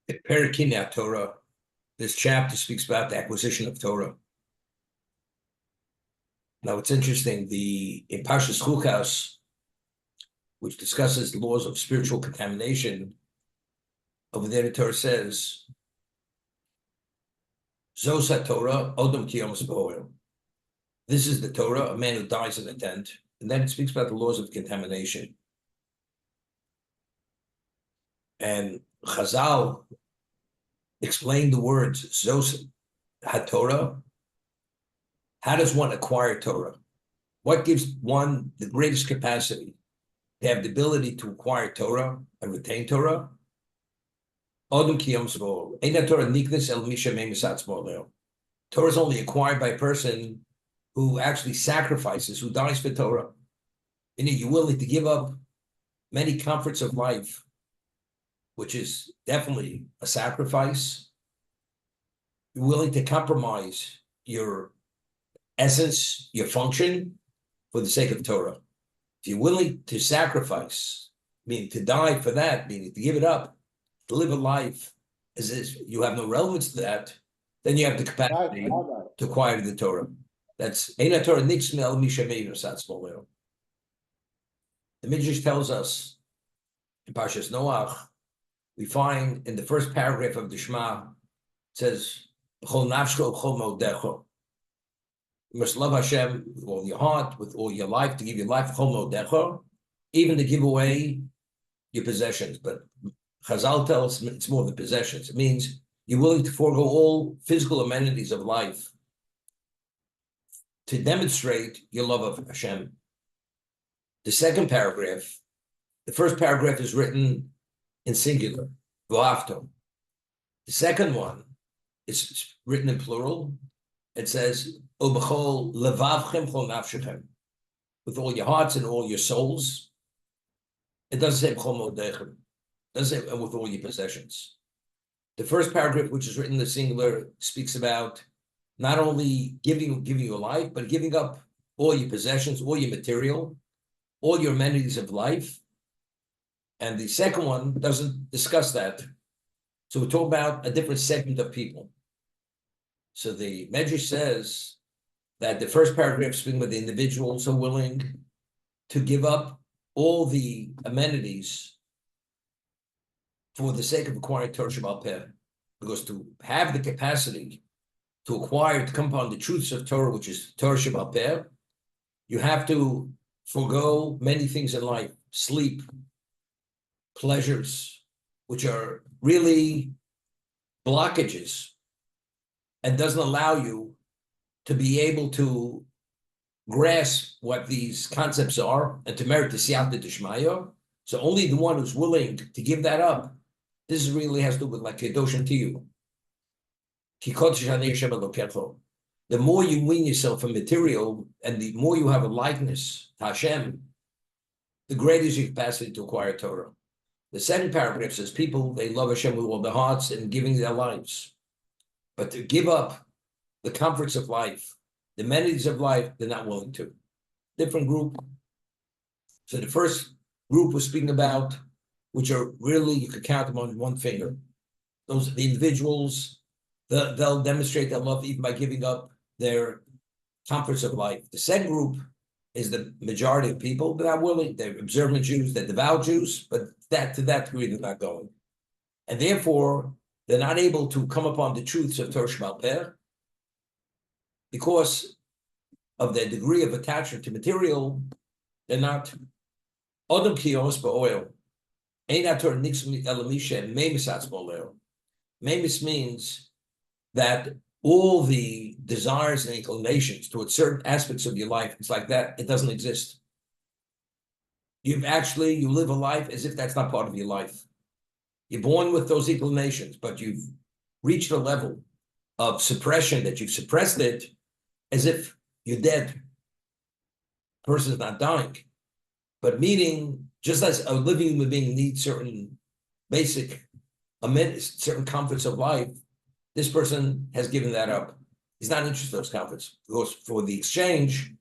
Pirkei Torah. This chapter speaks about the acquisition of Torah. Now, it's interesting. In Parshas Chukas, which discusses the laws of spiritual contamination, over there the Torah says, Zos HaTorah, Odom Ki Yomas B'Oel. This is the Torah, a man who dies in a tent. And then it speaks about the laws of contamination. And Chazal explained the words Zos HaTorah. How does one acquire Torah? What gives one the greatest capacity to have the ability to acquire Torah and retain Torah? Torah is only acquired by a person who actually sacrifices, who dies for Torah. You're willing to give up many comforts of life, which is definitely a sacrifice. You're willing to compromise your essence, your function, for the sake of Torah. If you're willing to sacrifice, meaning to die for that, meaning to give it up, to live a life as if you have no relevance to that, then you have the capacity to acquire the Torah. That's Eina Torah Nixmel Mishameir Satzmoleo. The Midrash tells us in Parshas Noach, we find in the first paragraph of the Shema, it says, B'chol nafsho b'chol modecho. You must love Hashem with all your heart, with all your life, to give your life, b'chol modecho, even to give away your possessions. But Chazal tells us it's more than possessions. It means you're willing to forego all physical amenities of life to demonstrate your love of Hashem. The second paragraph, the first paragraph is written in singular, v'afto. The second one is written in plural. It says, Ubechol levavchem chol nafshechem, with all your hearts and all your souls. It doesn't say b'chol modechem. It doesn't say with all your possessions. The first paragraph, which is written in the singular, speaks about not only giving your life, but giving up all your possessions, all your material, all your amenities of life. And the second one doesn't discuss that. So we talk about a different segment of people. So the Medrash says that the first paragraph speaking about the individuals who are willing to give up all the amenities for the sake of acquiring Torah Sheba'al Peh. Because to have the capacity to acquire, to come upon the truths of Torah, which is Torah Sheba'al Peh, you have to forego many things in life, sleep, pleasures, which are really blockages and doesn't allow you to be able to grasp what these concepts are and to merit the siyata d'shmaya. So only the one who's willing to give that up. This really has to do with like kedoshim to you. The more you wean yourself from material and the more you have a likeness to Hashem, the greater is your capacity to acquire Torah. The second paragraph says people, they love Hashem with all their hearts and giving their lives. But to give up the comforts of life, the amenities of life, they're not willing to. Different group. So the first group was speaking about, which are really, you could count them on one finger. Those are the individuals, they'll demonstrate their love even by giving up their comforts of life. The second group is the majority of people, but not willing. They're observant Jews, they're devout Jews, but to that degree, they're not going. And therefore, they're not able to come upon the truths of Torah Sheba'al Peh because of their degree of attachment to material. They're not. Odom Ki Yomas B'Oel. Eina Torah Nixmel Mishameir Satzmoleo. Memis means that all the desires and inclinations towards certain aspects of your life, it's like that, it doesn't exist. You live a life as if that's not part of your life. You're born with those inclinations, but you've reached a level of suppression that you've suppressed it as if you're dead. The person's not dying. But meaning, just as a living human being needs certain basic amenities, certain comforts of life, this person has given that up. He's not interested in those comforts. Because for the exchange,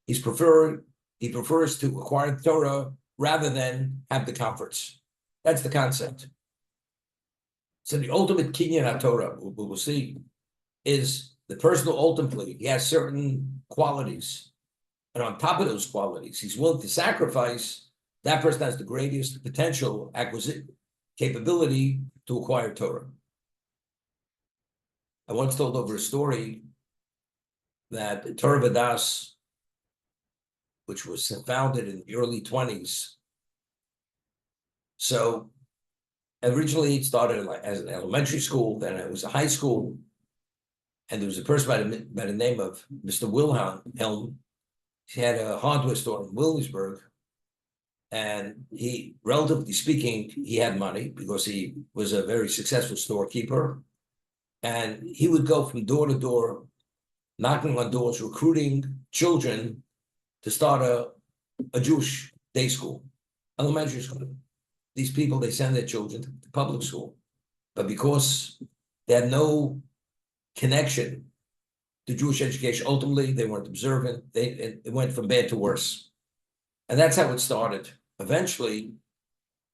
he prefers to acquire the Torah rather than have the comforts. That's the concept. So the ultimate kinyan Torah, we will see, is the person who ultimately he has certain qualities, and on top of those qualities, he's willing to sacrifice. That person has the greatest potential acquisition capability to acquire Torah. I once told over a story that Torah Vadas, which was founded in the early 20s. So originally it started as an elementary school, then it was a high school, and there was a person by the name of Mr. Wilhelm. He had a hardware store in Williamsburg, and he, relatively speaking, he had money because he was a very successful storekeeper, and he would go from door to door, knocking on doors, recruiting children to start a Jewish day school, elementary school. These people, they send their children to public school, but because they had no connection to Jewish education, ultimately they weren't observant. It went from bad to worse, and that's how it started. Eventually,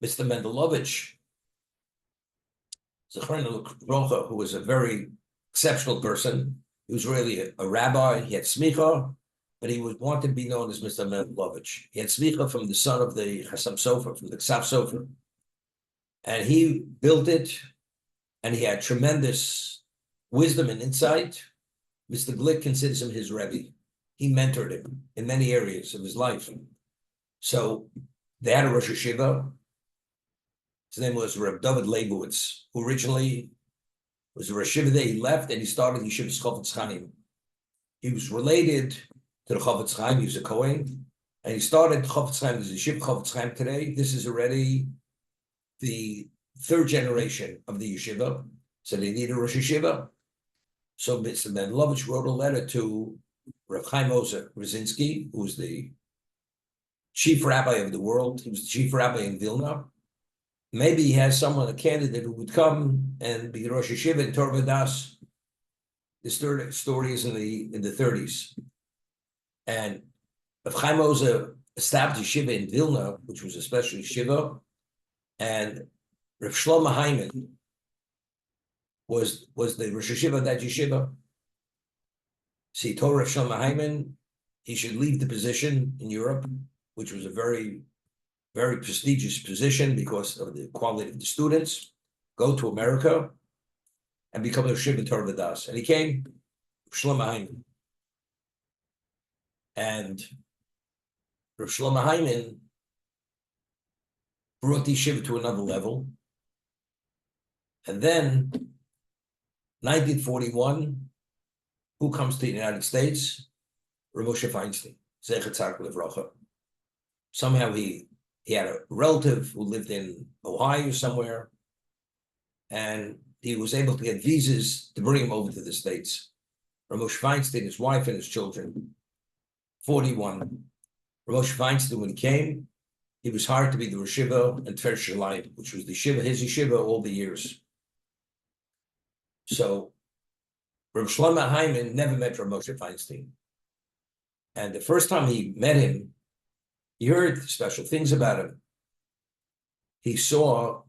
Mr. Mendelovich, who was a very exceptional person, he was really a rabbi. He had smicha, but he wanted to be known as Mr. Mendelovich. He had smicha from the son of the Chassam Sofer, from the Ksaf Sofer, and he built it, and he had tremendous wisdom and insight. Mr. Glick considers him his Rebbe. He mentored him in many areas of his life. So they had a Rosh Hashiva. His name was Reb David Leibowitz, who originally was a Rosh Hashiva there. He left and he started Yeshivas Chofetz Chaim. He was related to the Chofetz Chaim. He was a Kohen. And he started Chofetz Chaim. There's a Yeshiva Chofetz Chaim today. This is already the third generation of the Yeshiva. So they need a Rosh Hashiva. So Mr. Mendelovich wrote a letter to Rav Chaim Ozer Brzezinski, who was the chief rabbi of the world. He was the chief rabbi in Vilna. Maybe he has someone, a candidate, who would come and be Rosh Hashiva in Torah Vadas. This story is in the 30s. And Rav Chaim Ozer established a yeshiva in Vilna, which was a special yeshiva, and Rav Shlomo Hyman was the Rosh Hashiva of that yeshiva. See, told Rav Shlomo Hyman he should leave the position in Europe, which was a very, very prestigious position because of the quality of the students, go to America and become a Yeshiva Torah Vadas. And he came, Shlomo Hyman. And Rav Shlomo Hyman brought the yeshiva to another level. And then, 1941, who comes to the United States? Rav Moshe Feinstein, Zecher Tzaddik Livrocha. Somehow he had a relative who lived in Ohio somewhere, and he was able to get visas to bring him over to the States. Rav Moshe Feinstein, his wife and his children, 41. Rav Moshe Feinstein, when he came, he was hired to be the Rosh Hashiva and Tver Shalayim, which was the yeshiva, his yeshiva all the years. So Rav Shlomo Hyman never met Rav Moshe Feinstein. And the first time he met him, he heard special things about him. He saw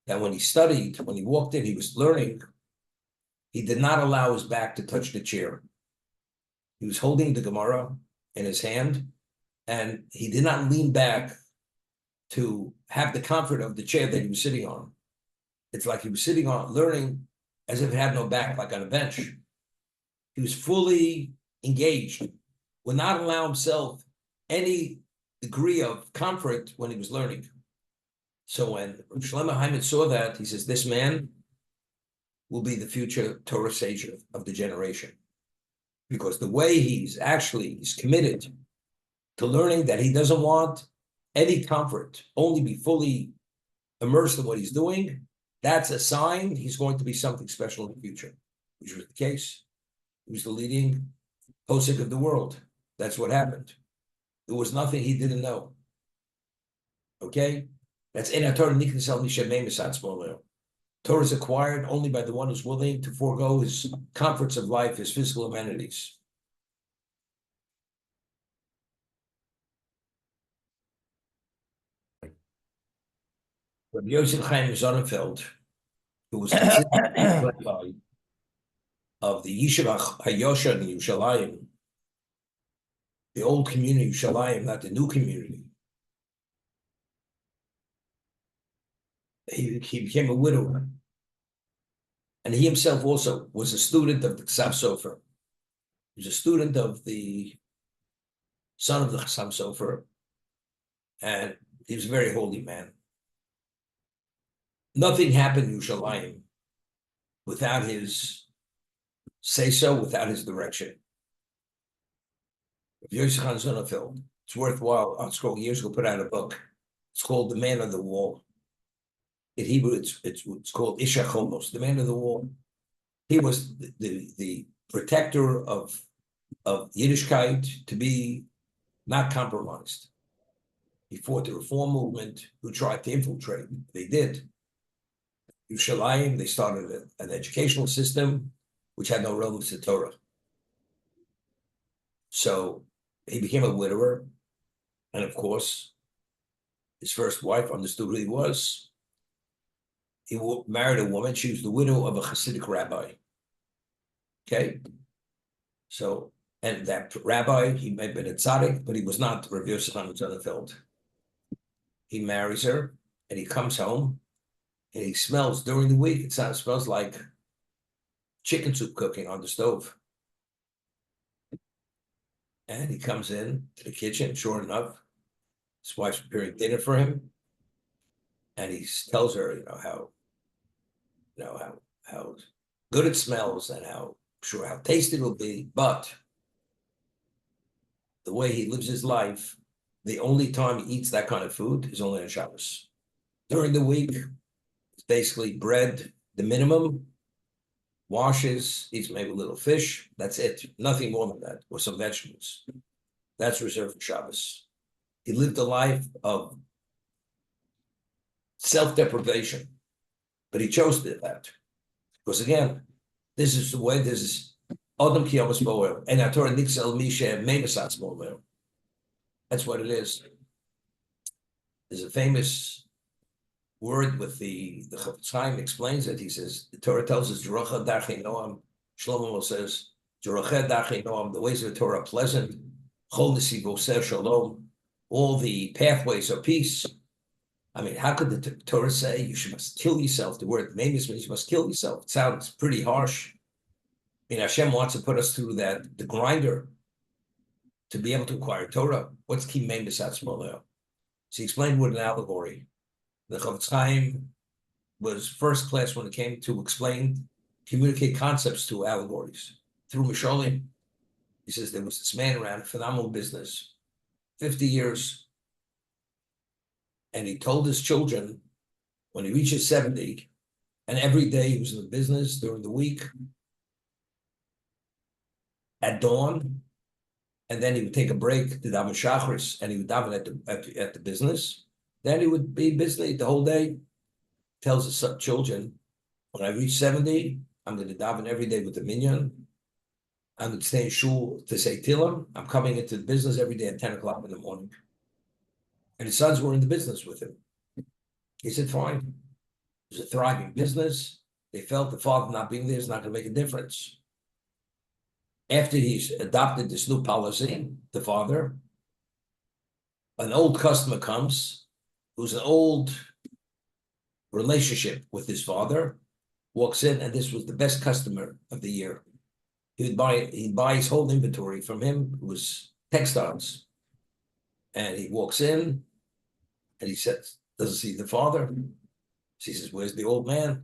that when he studied, when he walked in, he was learning, he did not allow his back to touch the chair. He was holding the Gemara in his hand, and he did not lean back to have the comfort of the chair that he was sitting on. It's like he was sitting on, learning as if it had no back, like on a bench. He was fully engaged, would not allow himself any degree of comfort when he was learning. So when Shlomo Hyman saw that, he says, this man will be the future Torah sage of the generation. Because the way he's committed to learning, that he doesn't want any comfort, only be fully immersed in what he's doing, that's a sign he's going to be something special in the future, which was the case. He was the leading posek of the world. That's what happened. There was nothing he didn't know. Okay? That's in Torah Niknesel Mishamei Misad Smolel. Torah is acquired only by the one who's willing to forego his comforts of life, his physical amenities. Rabbi Yosef Chaim Sonnenfeld who was considered rabbi of the Yeshiva Hayosha in Yerushalayim, the old community of Yerushalayim, not the new community. He became a widower. And he himself also was a student of the Chassam Sofer. He was a student of the son of the Chassam Sofer, and he was a very holy man. Nothing happened in Yerushalayim without his say-so, without his direction. Yosef Chaim Sonnenfeld, it's worthwhile. Artscroll years ago put out a book. It's called The Man on the Wall. In Hebrew, it's called Isha Chomos, the man of the wall. He was the protector of Yiddishkeit, to be not compromised. He fought the reform movement who tried to infiltrate. They did. Yerushalayim, they started an educational system which had no relevance to Torah. So he became a widower, and of course, his first wife understood who he was. He married a woman. She was the widow of a Hasidic rabbi. Okay? So, and that rabbi, he may have been a tzaddik, but he was not Rav Yosef Chaim Sonnenfeld. He marries her, and he comes home, and he smells during the week. It smells like chicken soup cooking on the stove. And he comes in to the kitchen, sure enough, his wife's preparing dinner for him, and he tells her, how good it smells and how tasty it will be, but the way he lives his life, the only time he eats that kind of food is only on Shabbos. During the week, it's basically bread, the minimum, washes, eats maybe a little fish, that's it, nothing more than that, or some vegetables. That's reserved for Shabbos. He lived a life of self-deprivation, but he chose that. Because again, this is the way, this is Adam Kiyamas Boel, and Torah Nixel Misha Memesats Boel. That's what it is. There's a famous word with the Chafetz Chaim explains it. He says, the Torah tells us, Jerocha Darchei Noam. Shlomo says, Jerocha Darchei Noam, the ways of the Torah are pleasant. Chol Nesivoseh Shalom, all the pathways of peace. I mean, how could the Torah say you must kill yourself? The word means you must kill yourself. It sounds pretty harsh. I mean, Hashem wants to put us through the grinder to be able to acquire Torah. What's Ki Meim B'Satz Moleo? So he explained with an allegory. The Chafetz Chaim was first class when it came to communicate concepts to allegories through Misholim. He says there was this man around, phenomenal business, 50 years. And he told his children when he reaches 70, and every day he was in the business during the week, at dawn, and then he would take a break to daven shachris, and he would daven at the business. Then he would be busy the whole day. Tells his children, when I reach 70, I'm going to daven every day with the minyan. I'm going to stay in shul to say Tillim. I'm coming into the business every day at 10 o'clock in the morning. And his sons were in the business with him. He said, fine. It was a thriving business. They felt the father not being there is not going to make a difference. After he's adopted this new policy, the father, an old customer comes, who's an old relationship with his father, walks in, and this was the best customer of the year. He'd buy his whole inventory from him. It was textiles. And he walks in, and he says, doesn't see the father. She says, where's the old man?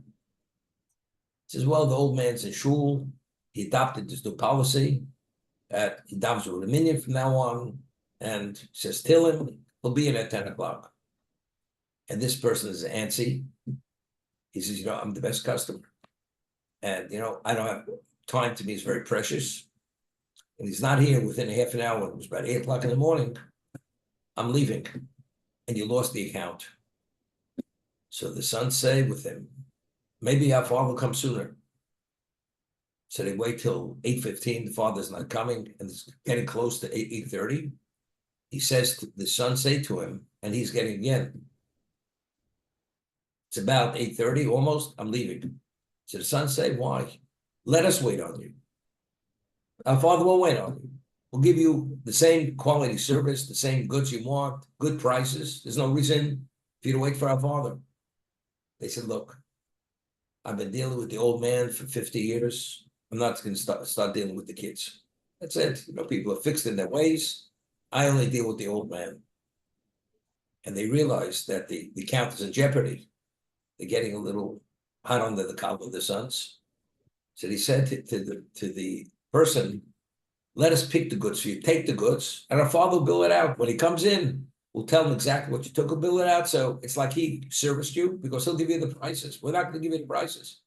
He says, well, the old man's in shul. He adopted this new policy that he davens with a minyan from now on, and says, tell him he'll be in at 10 o'clock. And this person is antsy. He says, I'm the best customer. And, I don't have time to me, is very precious. And he's not here within a half an hour. It was about 8 o'clock in the morning. I'm leaving. And you lost the account. So the sons say with him, maybe our father will come sooner. So they wait till 8:15. The father's not coming, and it's getting close to 8:30. He says, the sons say to him, and he's getting again It's about 8:30, almost. I'm leaving. So the son said, why? Let us wait on you. Our father won't wait on you. We'll give you the same quality service, the same goods you want, good prices. There's no reason for you to wait for our father. They said, look, I've been dealing with the old man for 50 years. I'm not going to start dealing with the kids. That's it. People are fixed in their ways. I only deal with the old man. And they realized that the count is in jeopardy. They're getting a little hot under the collar of the sons. So he said to the person, let us pick the goods for you. Take the goods, and our father will bill it out. When he comes in, we'll tell him exactly what you took and bill it out. So it's like he serviced you because he'll give you the prices. We're not going to give you the prices.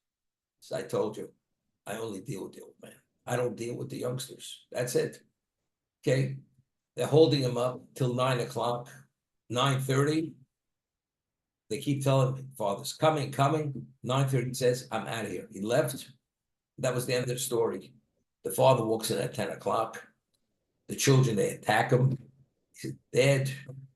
So I told you, I only deal with the old man. I don't deal with the youngsters. That's it. Okay? They're holding him up till 9 o'clock, 9:30. They keep telling me, father's coming. 9:30 says, I'm out of here. He left. That was the end of the story. The father walks in at 10 o'clock. The children, they attack him. He said, Dad,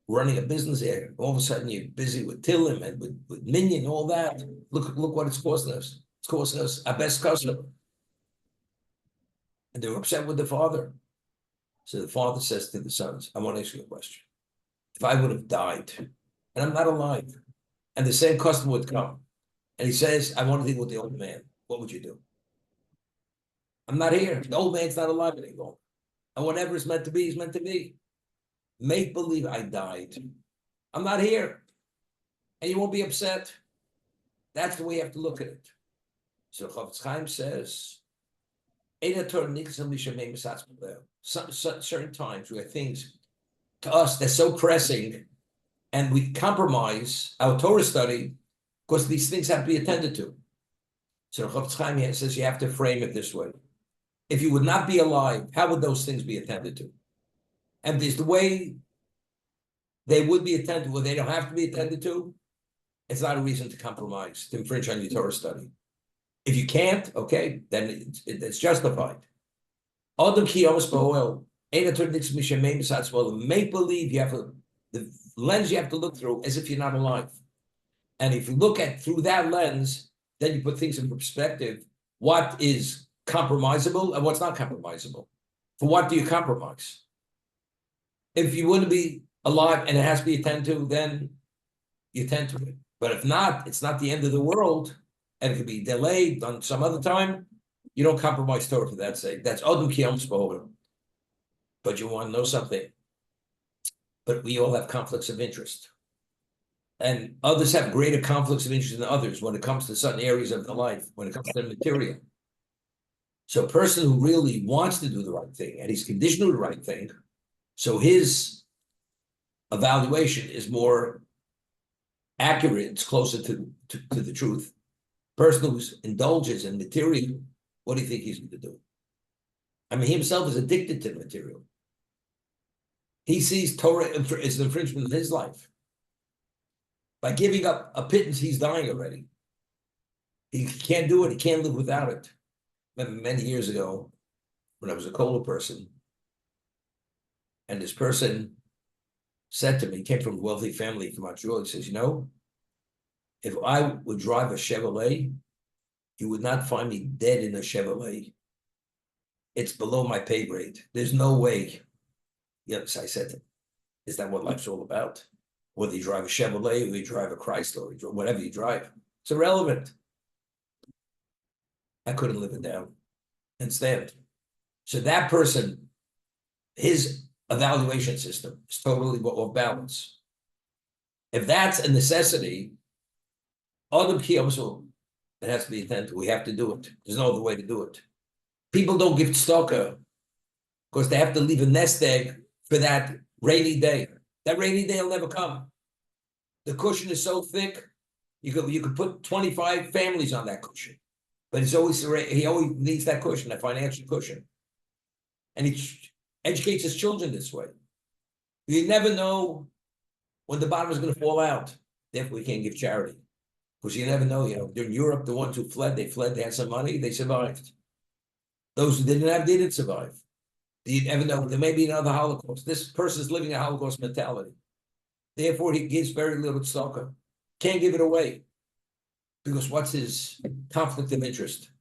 running a business here. All of a sudden, you're busy with Tillim and with Minion, all that. Look what it's costing us. It's costing us our best customer. And they were upset with the father. So the father says to the sons, I want to ask you a question. If I would have died, and I'm not alive, and the same customer would come, and he says, I want to deal with the old man, what would you do? I'm not here. The old man's not alive anymore. And whatever is meant to be is meant to be. Make believe I died. I'm not here. And you won't be upset. That's the way you have to look at it. So Chaim says, certain times where things to us they're so pressing and we compromise our Torah study because these things have to be attended to. So Chaim says you have to frame it this way. If you would not be alive, how would those things be attended to? And there's the way they would be attended to, where they don't have to be attended to, it's not a reason to compromise, to infringe on your Torah study. If you can't, okay, then it's justified. Adam ki yomas ba'oel, ein ator nix mishamein b'satz ba'oel. Make believe you have the lens you have to look through as if you're not alive. And if you look at through that lens, then you put things in perspective. What is compromisable and what's not compromisable? For what do you compromise? If you wouldn't be alive and it has to be attended to, then you tend to it. But if not, it's not the end of the world, and it could be delayed on some other time. You don't compromise Torah for that sake. That's Adam ki yomas ba'oel. But you want to know something? But we all have conflicts of interest. And others have greater conflicts of interest than others when it comes to certain areas of the life, when it comes to the material. So a person who really wants to do the right thing, and he's conditioned to do the right thing, so his evaluation is more accurate, it's closer to the truth. Person who indulges in material, what do you think he's going to do? I mean, he himself is addicted to material. He sees Torah as an infringement of his life. By giving up a pittance, he's dying already. He can't do it. He can't live without it. I remember many years ago, when I was a cola person, and this person said to me, he came from a wealthy family from Montreal, he says, if I would drive a Chevrolet, you would not find me dead in a Chevrolet. It's below my pay grade. There's no way. Yes, I said to him, is that what life's all about? Whether you drive a Chevrolet or you drive a Chrysler, or whatever you drive, it's irrelevant. I couldn't live it down and stand. So that person, his evaluation system is totally off balance. If that's a necessity, Adam ki yomas ba'oel, it has to be attended to. We have to do it. There's no other way to do it. People don't give tzedakah because they have to leave a nest egg for that rainy day. That rainy day will never come. The cushion is so thick, you could put 25 families on that cushion. But he always needs that cushion, that financial cushion. And he educates his children this way. You never know when the bottom is going to fall out. Therefore, we can't give charity. Because you never know, during Europe, the ones who fled, they had some money, they survived. Those who didn't have, they didn't survive. Do you ever know? There may be another Holocaust. This person is living a Holocaust mentality. Therefore, he gives very little tzedakah. Can't give it away. Because what's his conflict of interest?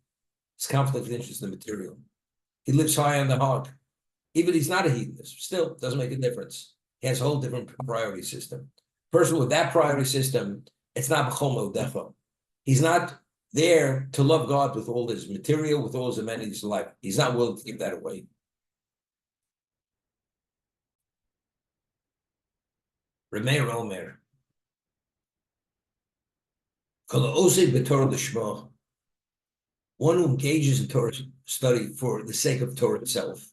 His conflict of interest in the material. He lives high on the hog. Even he's not a hedonist, still doesn't make a difference. He has a whole different priority system. Person with that priority system, it's not b'chomo defa. He's not there to love God with all his material, with all his amenities in life. He's not willing to give that away. Remeir Omer. One who engages in Torah study for the sake of Torah itself,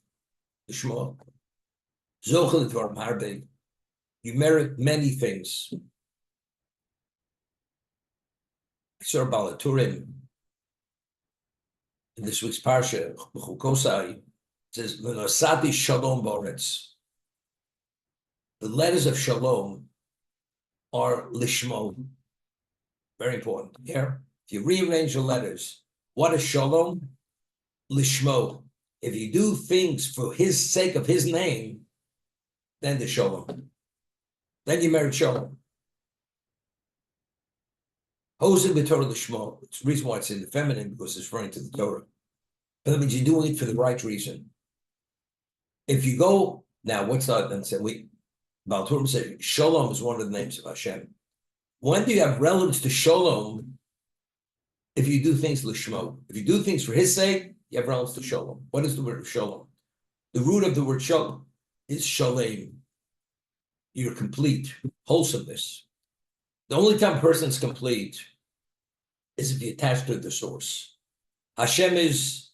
the Shema. You merit many things. Sir Balaturim in this week's parsha, B'chukosai, says, "V'nosati shalom b'oretz." The letters of shalom are lishmo. Very important. Here, if you rearrange the letters, what is shalom? Lishmo. If you do things for his sake of his name, then the shalom. Then you merit shalom. Hosen b'Torah lishmo. It's the reason why it's in the feminine, because it's referring to the Torah. But that means you're doing it for the right reason. If you go now, what's that? Then say Balturim said shalom is one of the names of Hashem. When do you have relevance to shalom? If you do things lishmo, if you do things for his sake, you have relevance to shalom. What is the word of shalom? The root of the word shalom is shalem. You're complete, wholesomeness. The only time a person is complete is if you attach to the source. Hashem is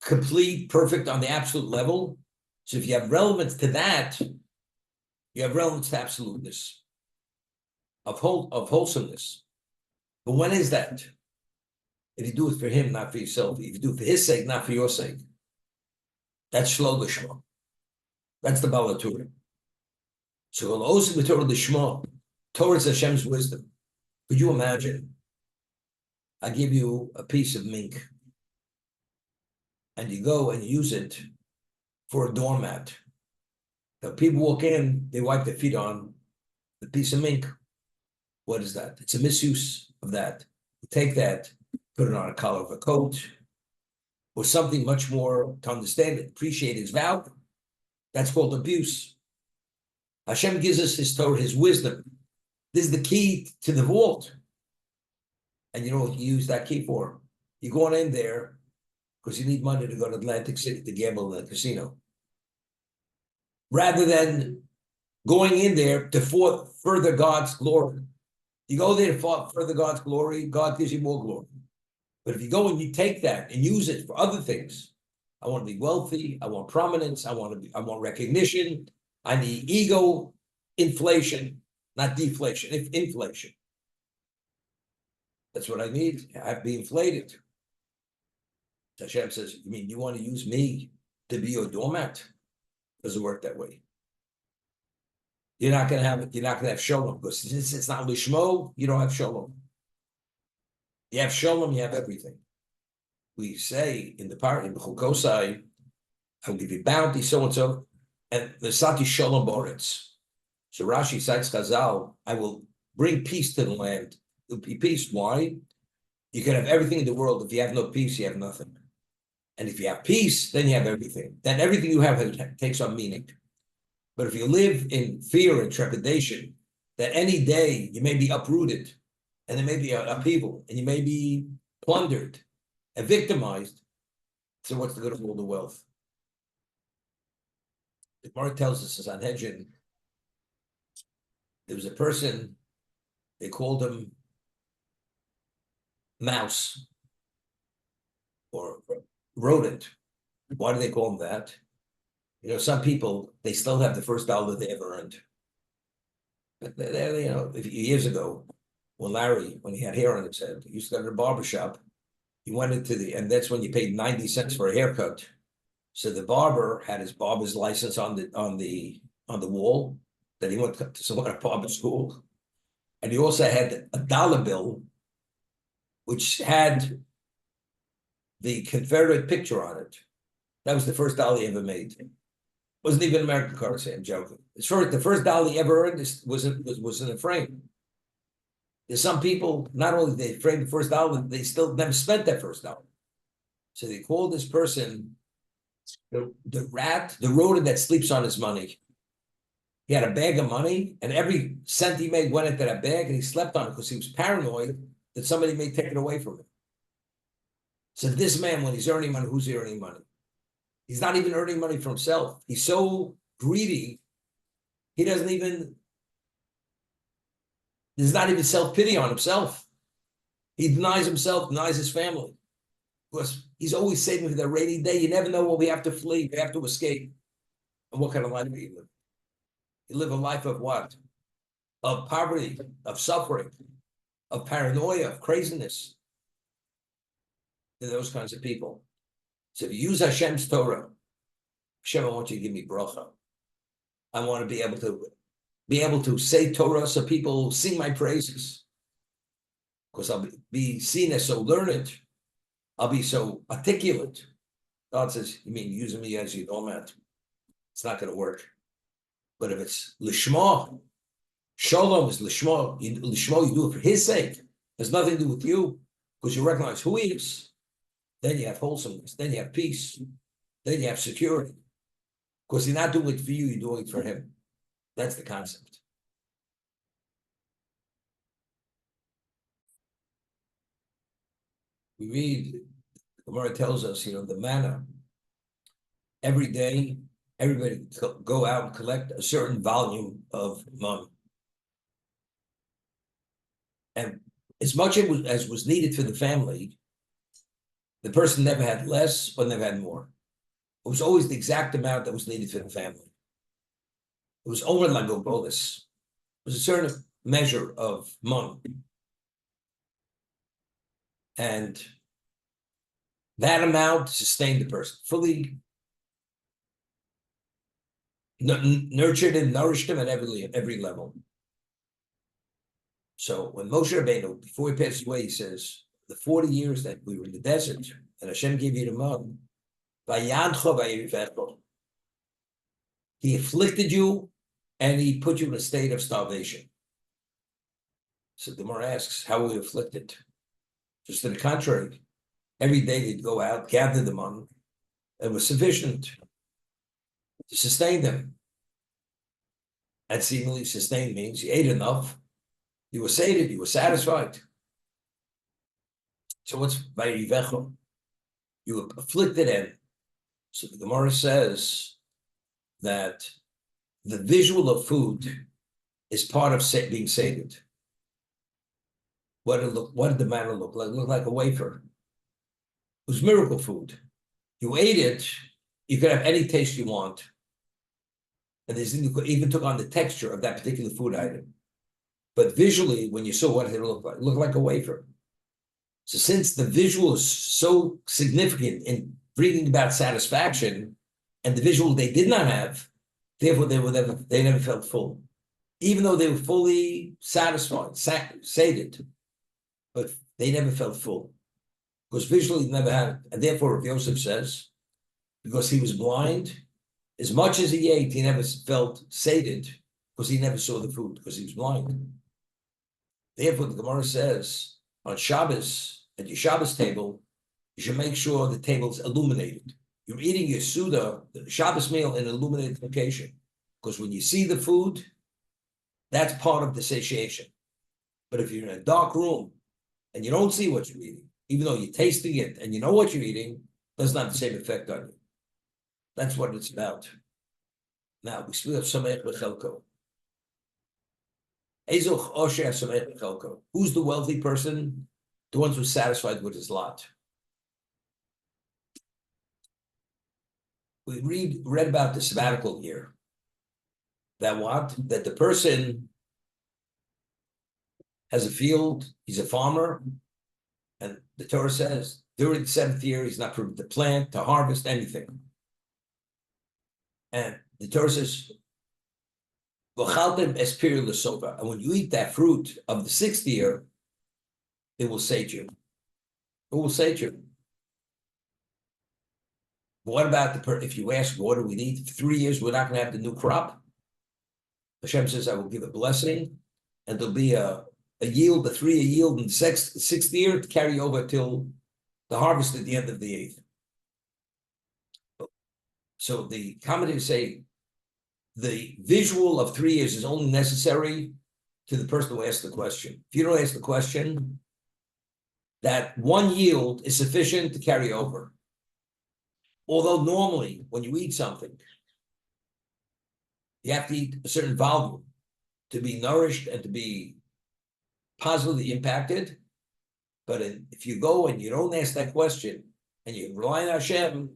complete, perfect on the absolute level. So if you have relevance to that, you have relevance to absoluteness, of wholesomeness. But when is that? If you do it for him, not for yourself. If you do it for his sake, not for your sake. That's shlo l'shma. That's the Balaturim. So also the Torah l'shma. Torah is Hashem's wisdom. Could you imagine? I give you a piece of mink, and you go and use it for a doormat. Now people walk in, they wipe their feet on the piece of mink. What is that? It's a misuse of that. You take that, put it on a collar of a coat, or something much more to understand it, appreciate its value. That's called abuse. Hashem gives us his Torah, his wisdom. This is the key to the vault. And you know what you use that key for? You're going in there because you need money to go to Atlantic City to gamble in the casino. Rather than going in there to further God's glory. You go there to further God's glory, God gives you more glory. But if you go and you take that and use it for other things, I want to be wealthy, I want prominence, I want recognition, I need ego inflation, not deflation, inflation. That's what I need. I have to be inflated. Hashem says, you mean you want to use me to be your doormat? Doesn't work that way. You're not going to have shalom, because since it's not lishmo, you don't have shalom. You have shalom, you have everything. We say in the part in B'chukosai, I will give you bounty, so and so, and the sati shalom boretz. So Rashi cites Chazal, I will bring peace to the land. It'll be peace. Why? You can have everything in the world. If you have no peace, you have nothing. And if you have peace, then you have everything. Then everything you have takes on meaning. But if you live in fear and trepidation, that any day you may be uprooted, and there may be an upheaval, and you may be plundered and victimized, so what's the good of all the wealth? The Gemara tells us in Sanhedrin, there was a person, they called him mouse or rodent. Why do they call him that? You know, some people, they still have the first dollar they ever earned. But you know, a few years ago, when he had hair on his head, he used to go to the barbershop. He went into and that's when you paid 90 cents for a haircut. So the barber had his barber's license on the wall. That he went to some kind of barber school. And he also had a dollar bill, which had the Confederate picture on it. That was the first dollar he ever made. Wasn't even American currency, I'm joking. The first dollar he ever earned was in a frame. There's some people, not only they afraid the first dollar, they still never spent that first dollar. So they call this person the rat, the rodent that sleeps on his money. He had a bag of money, and every cent he made went into that bag, and he slept on it because he was paranoid that somebody may take it away from him. So this man, when he's earning money, who's he earning money? He's not even earning money for himself. He's so greedy, there's not even self-pity on himself. He denies himself, denies his family. Because he's always saving for that rainy day. You never know what we have to flee, we have to escape. And what kind of life do you live? You live a life of what? Of poverty, of suffering, of paranoia, of craziness. They're those kinds of people. So if you use Hashem's Torah, Hashem, I want you to give me bracha. I want to be able to say Torah so people sing my praises. Because I'll be seen as so learned. I'll be so articulate. God says, you mean using me as your doormat? It's not going to work. But if it's lishma, shalom is lishma. Lishma, you do it for his sake. There's nothing to do with you, because you recognize who he is. Then you have wholesomeness. Then you have peace. Then you have security. Because you're not doing it for you, you're doing it for him. That's the concept. We read, the Gemara tells us, the manna. Every day, everybody go out and collect a certain volume of money. And as much as was needed for the family, the person never had less or never had more. It was always the exact amount that was needed for the family. It was over like a bolus. It was a certain measure of money. And that amount sustained the person, fully nurtured and nourished him at every level. So when Moshe Rabbeinu, before he passed away, he says, the 40 years that we were in the desert, and Hashem gave you the money, he afflicted you, and he put you in a state of starvation. So the Gemara asks, how were we afflicted? Just to the contrary, every day they'd go out, gather the money, it was sufficient to sustain them. And seemingly sustained means you ate enough, you were sated, you were satisfied. So what's Vayivecho? You were afflicted in. So the Gemara says that the visual of food is part of being sated. What did the manna look like? It looked like a wafer. It was miracle food. You ate it, you could have any taste you want. And you even took on the texture of that particular food item. But visually, when you saw what it looked like a wafer. So since the visual is so significant in bringing about satisfaction, and the visual they did not have, therefore they never felt full. Even though they were fully satisfied, sated, but they never felt full. Because visually they never had it. And therefore, Rav Yosef says, because he was blind, as much as he ate, he never felt sated, because he never saw the food, because he was blind. Therefore, the Gemara says, on Shabbos, at your Shabbos table, you should make sure the table's illuminated. You're eating your Suda, the Shabbos meal, in an illuminated location. Because when you see the food, that's part of the satiation. But if you're in a dark room and you don't see what you're eating, even though you're tasting it and you know what you're eating, it doesn't have the same effect on you. That's what it's about. Now, we speak of Samech B'Chelko. Ezoch Osher Samech B'Chelko. Who's the wealthy person? The one who's satisfied with his lot. We read about the sabbatical year. That what? That the person has a field, he's a farmer, and the Torah says during the 7th year, he's not permitted to plant, to harvest, anything. And the Torah says, and when you eat that fruit of the 6th year, it will sate you. It will sate you. What about if you ask, what do we need? For 3 years, we're not going to have the new crop. Hashem says, I will give a blessing, and there'll be a a yield, a 3-year yield in the sixth year to carry over till the harvest at the end of the 8th. So the commentators say the visual of 3 years is only necessary to the person who asked the question. If you don't ask the question, that one yield is sufficient to carry over. Although normally, when you eat something, you have to eat a certain volume to be nourished and to be positively impacted. But if you go and you don't ask that question and you rely on Hashem,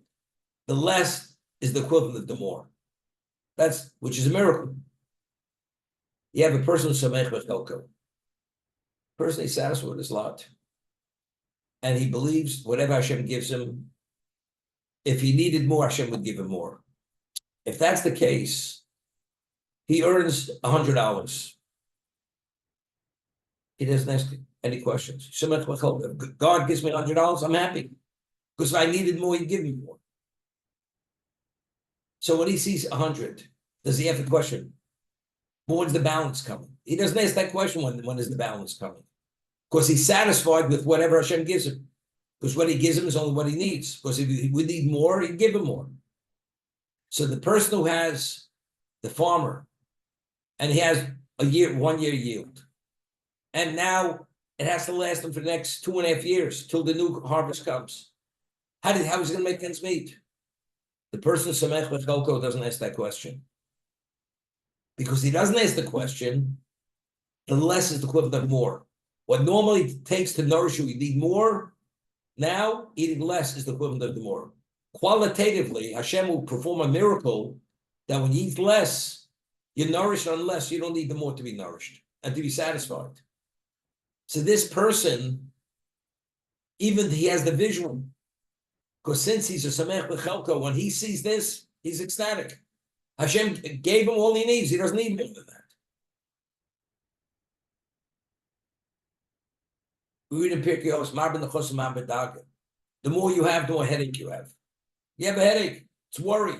the less is the equivalent of the more. Which is a miracle. You have a person samech v'chelko. Person is satisfied with his lot. And he believes whatever Hashem gives him, if he needed more, Hashem would give him more. If that's the case, he earns $100. He doesn't ask any questions. If God gives me $100, I'm happy. Because if I needed more, he'd give me more. So when he sees 100, does he have the question, when's the balance coming? He doesn't ask that question, when is the balance coming? Because he's satisfied with whatever Hashem gives him. Because what he gives him is only what he needs. Because if he would need more, he'd give him more. So the person who has the farmer, and he has 1 year yield, and now it has to last him for the next 2.5 years till the new harvest comes. How is he going to make ends meet? The person samech v'chelko doesn't ask that question. Because he doesn't ask the question, the less is the equivalent of more. What normally takes to nourish you need more. Now, eating less is the equivalent of the more. Qualitatively, Hashem will perform a miracle that when you eat less, you're nourished unless you don't need the more to be nourished and to be satisfied. So this person, even he has the visual, because since he's a samech v'chelko, when he sees this, he's ecstatic. Hashem gave him all he needs. He doesn't need more than that. We read in Pirkei, the more you have, the more headache you have. You have a headache. It's worry.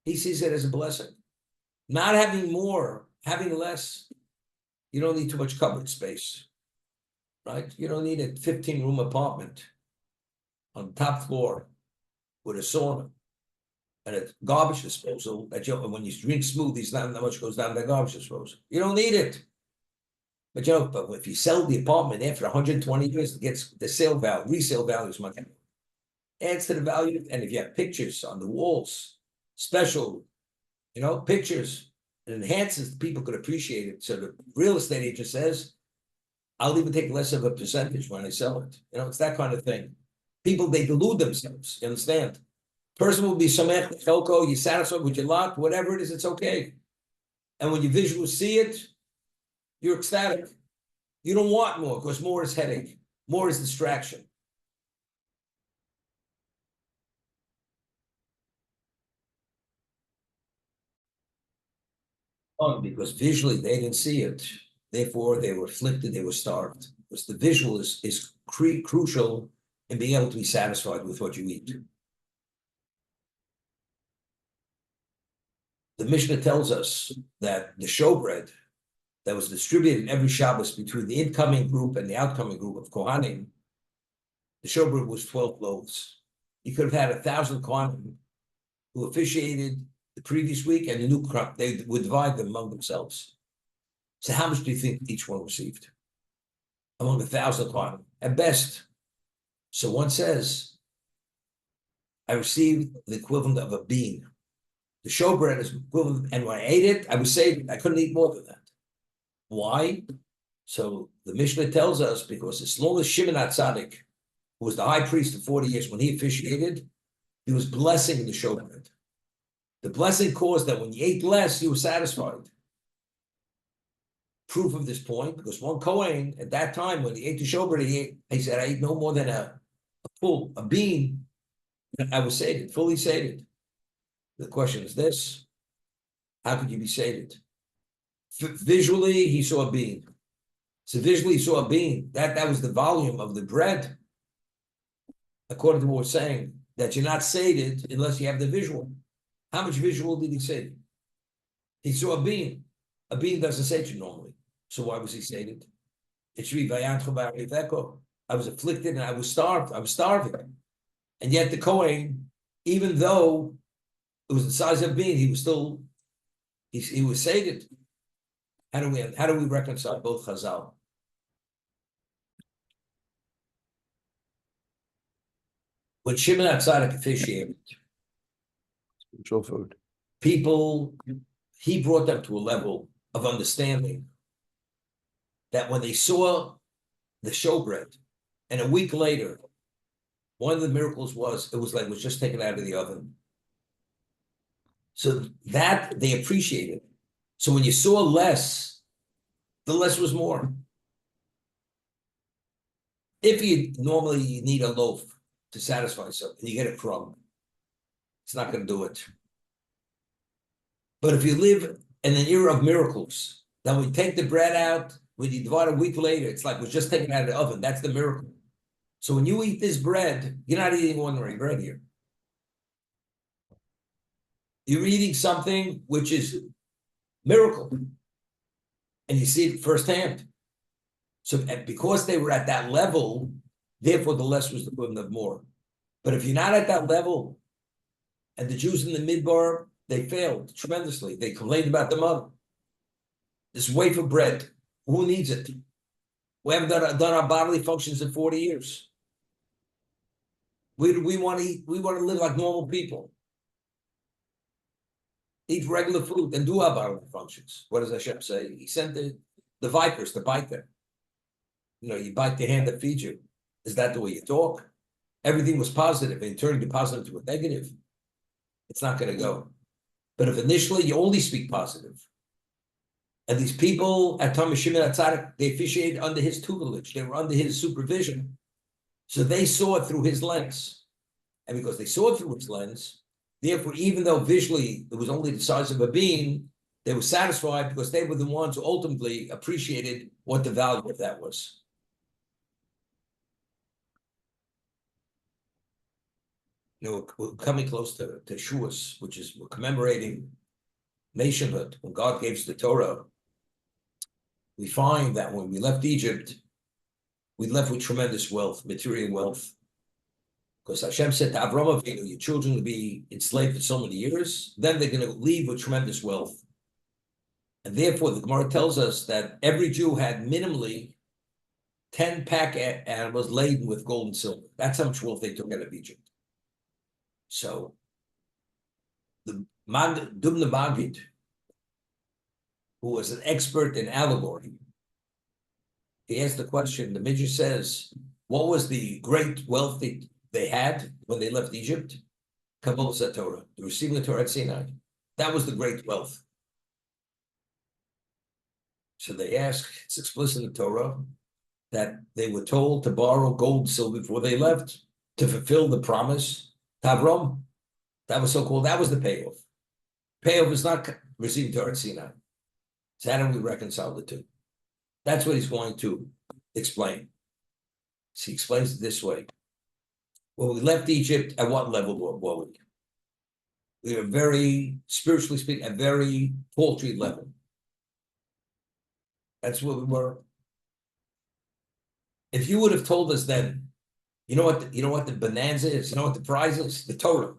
He sees it as a blessing. Not having more, having less. You don't need too much cupboard space, right? You don't need a 15-room apartment on the top floor with a sauna and a garbage disposal that when you drink smoothies, not that much goes down the garbage disposal. You don't need it. But but if you sell the apartment after 120 years, it gets the resale value is much more. Adds to the value. And if you have pictures on the walls, special, pictures, it enhances, people could appreciate it. So the real estate agent says, I'll even take less of a percentage when I sell it. It's that kind of thing. People, they delude themselves, you understand? Person will be samech v'chelko, you're satisfied with your lot, whatever it is, it's okay. And when you visually see it, you're ecstatic. You don't want more because more is headache, more is distraction. Because visually they didn't see it, therefore they were afflicted, they were starved. Because the visual is crucial in being able to be satisfied with what you eat. The Mishnah tells us that the showbread that was distributed every Shabbos between the incoming group and the outgoing group of Kohanim, the showbread was 12 loaves. You could have had 1,000 Kohanim who officiated the previous week and the new crop. They would divide them among themselves. So how much do you think each one received? Among 1,000 Kohanim, at best. So one says, I received the equivalent of a bean. The showbread is equivalent, and when I ate it, I was saved. I couldn't eat more than that. Why? So the Mishnah tells us, because as long as Shimon HaTzadik, who was the high priest for 40 years, when he officiated, he was blessing the showbread. The blessing caused that when you ate less, you were satisfied. Proof of this point, because one Kohen, at that time, when he ate the showbread, he said, I ate no more than a bean, and I was sated, fully sated. The question is this: how could you be sated? Visually, he saw a bean. So visually, he saw a bean. That was the volume of the bread. According to what we're saying, that you're not sated unless you have the visual. How much visual did he say? He saw a bean. A bean doesn't sate you normally. So why was he sated? It should be Vayantchu Ba'ariveko. I was afflicted and I was starved. I was starving. And yet the Kohen, even though it was the size of a bean, he was still, he was sated. How do we reconcile both Chazal? When Shimon HaTzadik officiated, Spiritual food. people, he brought them to a level of understanding that when they saw the showbread, and a week later, one of the miracles was, it was just taken out of the oven. So that they appreciated. So when you saw less, the less was more. If you normally need a loaf to satisfy something, you get a crumb. It's not going to do it. But if you live in an era of miracles, then we take the bread out, when you divide a week later, it's like it was just taken out of the oven. That's the miracle. So when you eat this bread, you're not eating ordinary bread here. You're eating something which is miracle. And you see it firsthand. So because they were at that level, therefore the less was the equivalent of more. But if you're not at that level, and the Jews in the Midbar, they failed tremendously. They complained about the mud. This wafer bread, who needs it? We haven't done our bodily functions in 40 years. We want to eat, we want to live like normal people. Eat regular food and do our bodily functions. What does Hashem say? He sent the vipers to bite them. You know, you bite the hand that feeds you. Is that the way you talk? Everything was positive, and turning the positive to a negative, it's not going to go. But if initially you only speak positive, and these people at Talmud Shimon HaTzadik, they officiated under his tutelage, they were under his supervision, so they saw it through his lens. And because they saw it through his lens, therefore, even though visually it was only the size of a bean, they were satisfied because they were the ones who ultimately appreciated what the value of that was. You know, we're coming close to Shavuos, which is we're commemorating nationhood. When God gave us the Torah, we find that when we left Egypt, we left with tremendous wealth, material wealth. Because Hashem said to Avram Avinu, your children will be enslaved for so many years, then they're going to leave with tremendous wealth. And therefore, the Gemara tells us that every Jew had minimally 10 pack animals laden with gold and silver. That's how much wealth they took out of Egypt. So, the Dubna Magid, who was an expert in allegory, he asked the question, the Midrash says, what was the great wealth they had when they left Egypt? Kabbalah Torah, the receiving the Torah at Sinai. That was the great wealth. So they ask, it's explicit in the Torah, that they were told to borrow gold and silver before they left to fulfill the promise to Avram. That was so-called, that was the payoff. Payoff is not receiving Torah at Sinai. So how do we reconcile the two? That's what he's going to explain. So he explains it this way. When we left Egypt, at what level were we? We were very, spiritually speaking, a very paltry level. That's where we were. If you would have told us then, you know what the bonanza is, you know what the prize is? The Torah.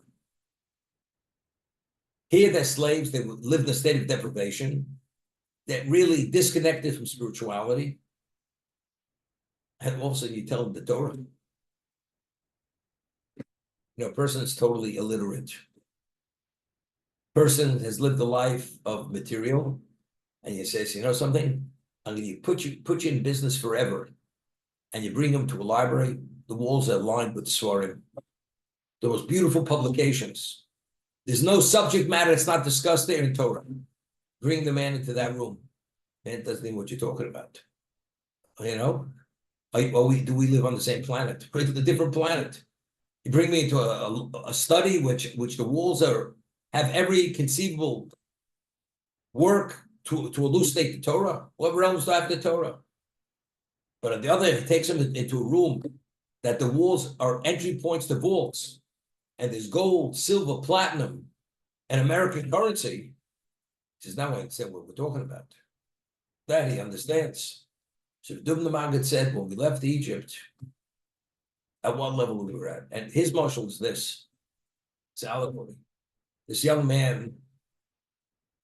Here they're slaves, they lived in a state of deprivation, that really disconnected from spirituality. And also you tell them the Torah. You know, a person is totally illiterate. Person has lived a life of material, and you say, you know something? I'm going to put you in business forever. And you bring them to a library, the walls are lined with Svarim. The most beautiful publications. There's no subject matter that's not discussed there in Torah. Bring the man into that room. Man doesn't know what you're talking about. You know? Do we live on the same planet? We're to a different planet. You bring me into a study which the walls have every conceivable work to elucidate the Torah. What realms do I have the Torah? But on the other hand, it takes them into a room that the walls are entry points to vaults, and there's gold, silver, platinum, and American currency. He says, now I understand what we're talking about. That he understands. So Dubn the Maggid said, when we left Egypt, at what level we were at. And his marshal is this. It's allegory. This young man,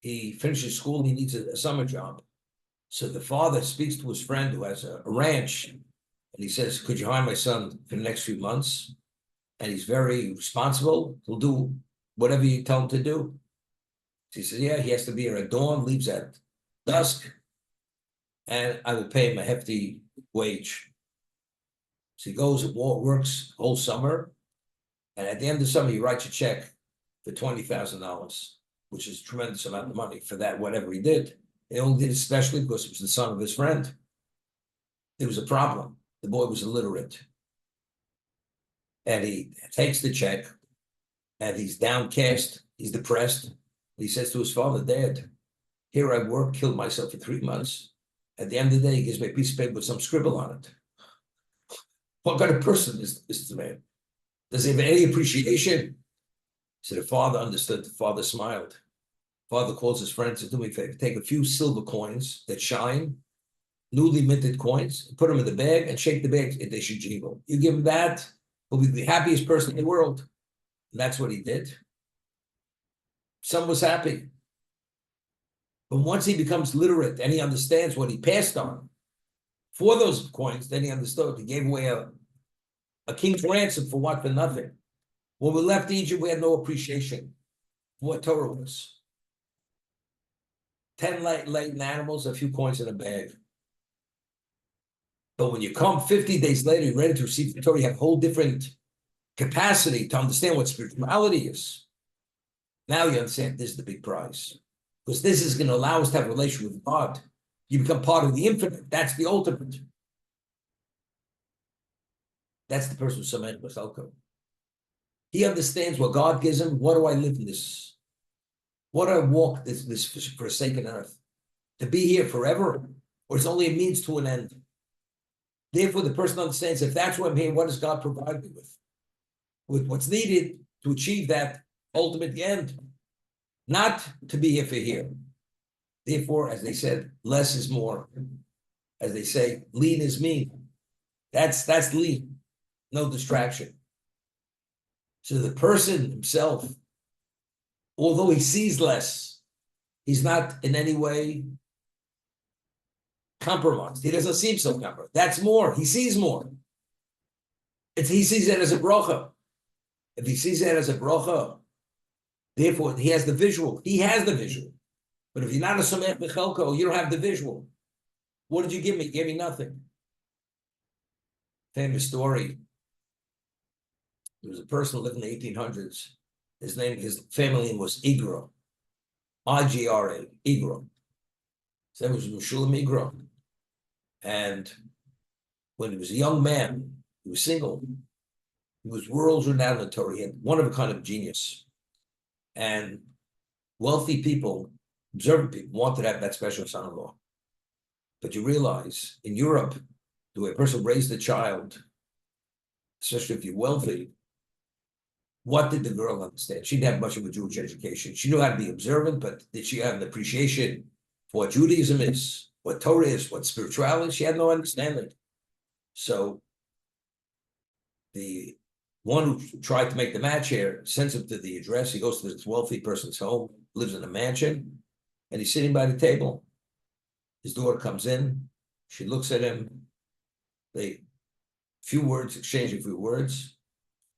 he finishes school, he needs a summer job. So the father speaks to his friend who has a ranch, and he says, could you hire my son for the next few months? And he's very responsible. He'll do whatever you tell him to do. So he says, yeah, he has to be here at dawn, leaves at dusk, and I will pay him a hefty wage. So he goes and works whole summer, and at the end of the summer, he writes a check for $20,000, which is a tremendous amount of money for that, whatever he did. He only did it especially because it was the son of his friend. There was a problem. The boy was illiterate. And he takes the check, and he's downcast, he's depressed. He says to his father, Dad, here I work, killed myself for 3 months. At the end of the day, he gives me a piece of paper with some scribble on it. What kind of person is this man? Does he have any appreciation? So the father understood, the father smiled. Father calls his friend, says, do me a favor, take a few silver coins that shine, newly minted coins, put them in the bag and shake the bag, they should jingle. You give him that, he'll be the happiest person in the world. And that's what he did. Son was happy. But once he becomes literate and he understands what he passed on for those coins, then he understood. He gave away a king's ransom for what? For nothing. When we left Egypt, we had no appreciation for what Torah was. 10 laden animals, a few coins in a bag. But when you come 50 days later, you're ready to receive the Torah, you have a whole different capacity to understand what spirituality is. Now you understand this is the big prize. Because this is going to allow us to have a relationship with God. You become part of the infinite. That's the ultimate. That's the person who's Samen B'Chelko. He understands what God gives him. What do I live in this? What do I walk this forsaken earth? To be here forever? Or it's only a means to an end? Therefore, the person understands, if that's what I'm here, what does God provide me with? With what's needed to achieve that ultimate end. Not to be here for here. Therefore, as they said, less is more. As they say, lean is mean. That's lean. No distraction. So the person himself, although he sees less, he's not in any way compromised. He doesn't seem so compromised. That's more. He sees more. He sees it as a bracha. If he sees it as a bracha, therefore he has the visual. He has the visual. But if you're not a Samech B'Chelko, you don't have the visual. What did you give me? You gave me nothing. Famous story. There was a person who lived in the 1800s. His family name was Igra. I-G-R-A, Igra. His name was Meshulam Igra. And when he was a young man, he was single. He was world renowned in Torah. He had one of a kind of genius. And wealthy people, observant people, wanted to have that special son-in-law. But you realize, in Europe, the way a person raised a child, especially if you're wealthy, what did the girl understand? She didn't have much of a Jewish education. She knew how to be observant, but did she have an appreciation for what Judaism is, what Torah is, what spirituality is? She had no understanding. So the one who tried to make the match here sends him to the address. He goes to this wealthy person's home, lives in a mansion, and he's sitting by the table. His daughter comes in. She looks at him. They exchange a few words.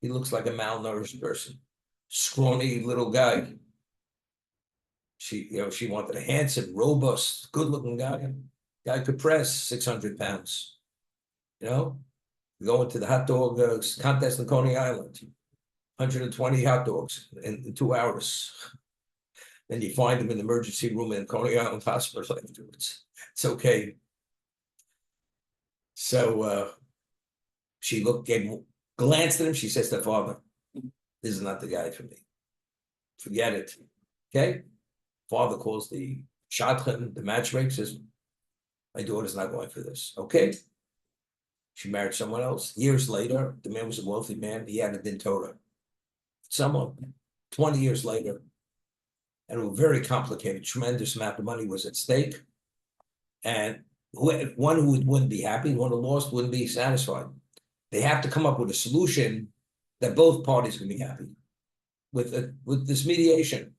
He looks like a malnourished person, scrawny little guy. She wanted a handsome, robust, good-looking guy. Guy could press 600 pounds. Go into the hot dog contest in Coney Island, 120 hot dogs in 2 hours. Then you find him in the emergency room in Coney Island Hospital afterwards. It's okay. So she glanced at him. She says to her father, this is not the guy for me. Forget it. Okay? Father calls the shadchan, the matchmaker, says, my daughter's not going for this. Okay? She married someone else. Years later, the man was a wealthy man. He had a din Torah. Someone, 20 years later, and it was very complicated. Tremendous amount of money was at stake. And one who wouldn't be happy, one who lost wouldn't be satisfied. They have to come up with a solution that both parties can be happy with this mediation.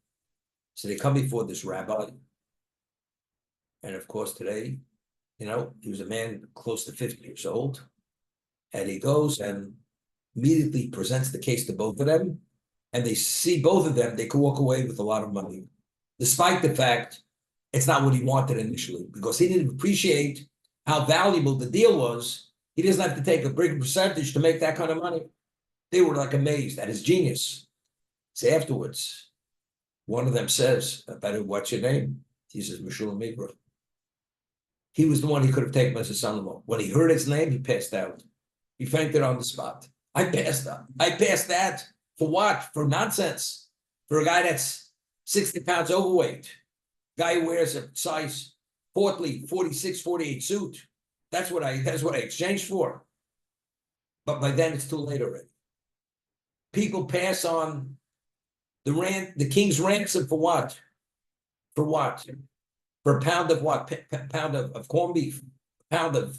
So they come before this rabbi. And of course, today, he was a man close to 50 years old. And he goes and immediately presents the case to both of them. And they see both of them, they can walk away with a lot of money, despite the fact it's not what he wanted initially, because he didn't appreciate how valuable the deal was. He doesn't have to take a big percentage to make that kind of money. They were like amazed at his genius. So afterwards, one of them says, "What's your name?" He says, "Meshulam Mibra." He was the one he could have taken as a son-in-law. When he heard his name, he passed out. He fainted on the spot. I passed out. I passed that for what? For nonsense. For a guy that's 60 pounds overweight. Guy who wears a size 46, 48 suit. That's what I exchanged for. But by then it's too late already. People pass on the king's ransom for what? For what? For a pound of what? Pound of corned beef, a pound of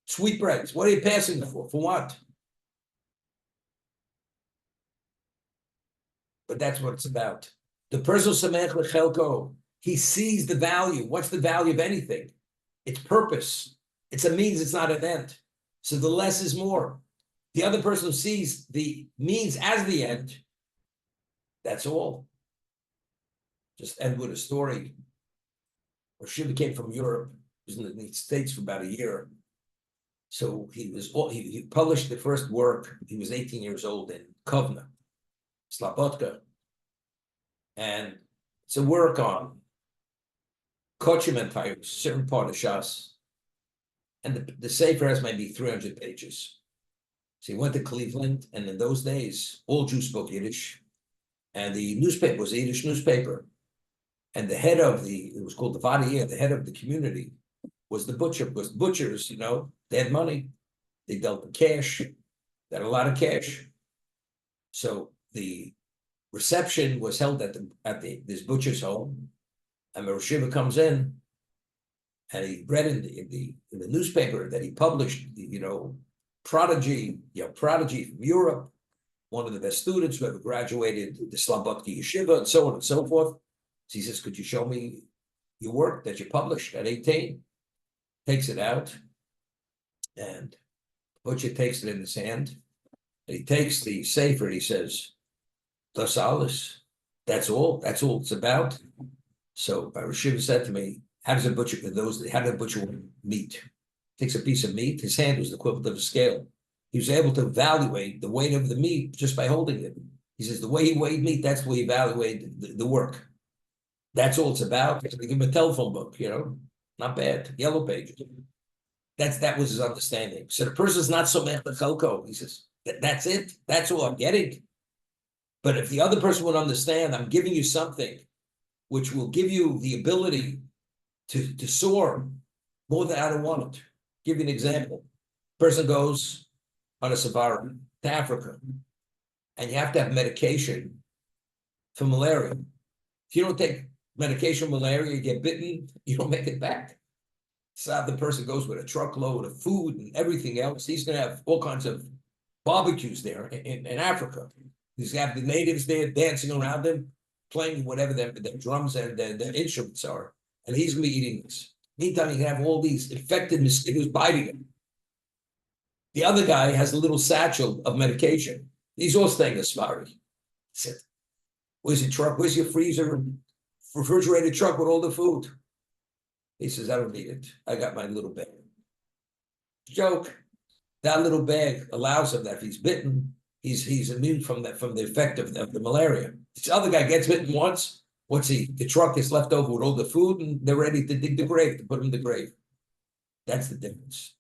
sweetbreads. What are you passing it for? For what? But that's what it's about. The person samech lechelko, he sees the value. What's the value of anything? It's purpose. It's a means, it's not an end. So the less is more. The other person sees the means as the end. That's all. Just end with a story. Shiva came from Europe. He was in the United States for about a year. So he published the first work. He was 18 years old in Kovna, Slabotka. And it's a work on Kochim and Tyrus, certain part of Shas. And the Sefer has maybe 300 pages. So he went to Cleveland, and in those days, all Jews spoke Yiddish. And the newspaper was a Yiddish newspaper. And the head of it was called the Vadier, the head of the community was the butchers, they had money. They dealt in cash. They had a lot of cash. So the reception was held at this butcher's home. And Rosh Shiva comes in, and he read in the newspaper that he published, prodigy from Europe, one of the best students who ever graduated the Slobodki Yeshiva, and so on and so forth. So he says, "Could you show me your work that you published at 18? Takes it out, and Butcher takes it in his hand, and he takes the Sefer, and he says, "Das alles, that's all it's about." So Rosh Shiva said to me, how does a butcher want meat? Takes a piece of meat, his hand was the equivalent of a scale. He was able to evaluate the weight of the meat just by holding it. He says the way he weighed meat, that's the way he evaluated the work. That's all it's about. They give him a telephone book, not bad, yellow pages. That was his understanding. So the person's not so mechalko. He says, that's it. That's all I'm getting. But if the other person would understand, I'm giving you something which will give you the ability to soar more than I don't want it. Give you an example. Person goes on a safari to Africa, and you have to have medication for malaria. If you don't take medication for malaria, you get bitten, you don't make it back. So the person goes with a truckload of food and everything else. He's going to have all kinds of barbecues there in Africa. He's going to have the natives there dancing around him, playing whatever their drums and their instruments are. And he's going to be eating this. Meantime, he can have all these infected mosquitoes biting him. The other guy has a little satchel of medication. He's all staying in the safari. He said, "Where's your truck? Where's your freezer? Refrigerated truck with all the food?" He says, "I don't need it. I got my little bag." Joke. That little bag allows him that if he's bitten, he's immune from the effect of the malaria. This other guy gets bitten once. What's he? The truck is left over with all the food, and they're ready to dig the grave, to put him in the grave. That's the difference.